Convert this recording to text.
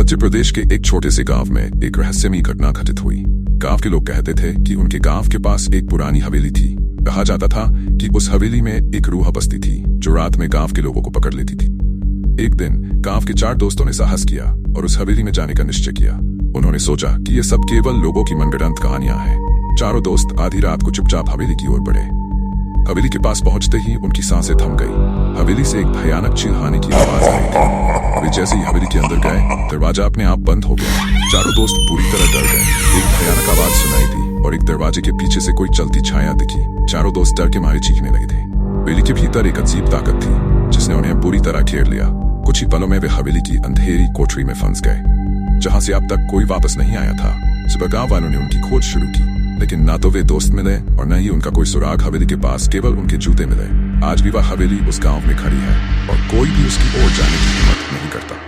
मध्य प्रदेश के एक छोटे से गांव में एक रहस्यमयी घटना घटित हुई। गांव के लोग कहते थे कि उनके गांव के पास एक पुरानी हवेली थी। कहा जाता था कि उस हवेली में एक रूह बसती थी जो रात में गांव के लोगों को पकड़ लेती थी। एक दिन गांव के 4 दोस्तों ने साहस किया और उस हवेली में जाने का निश्चय किया। उन्होंने सोचा कि ये सब केवल लोगों की मनगढ़ंत कहानियां हैं। चारों दोस्त आधी रात को चुपचाप हवेली की ओर बढ़े। हवेली के पास पहुंचते ही उनकी सांसें थम गई। हवेली से एक भयानक चिल्लाने की आवाज आ रही थी। वे जैसे ही हवेली के अंदर गए, दरवाजा अपने आप बंद हो गया। चारों दोस्त पूरी तरह डर गए। एक भयानक आवाज सुनाई दी और एक दरवाजे के पीछे से कोई चलती छाया दिखी। चारों दोस्त डर के मारे चीखने लगे थे। हवेली के भीतर एक अजीब ताकत थी जिसने उन्हें पूरी तरह घेर लिया। कुछ ही पलों में वे हवेली की अंधेरी कोठरी में फंस गए, जहां से अब तक कोई वापस नहीं आया था। सुबह गांव वालों ने उनकी खोज शुरू की, लेकिन ना तो वे दोस्त मिले और न ही उनका कोई सुराग। हवेली के पास केवल उनके जूते मिले। आज भी वह हवेली उस गांव में खड़ी है और कोई भी उसकी ओर जाने की हिम्मत नहीं करता।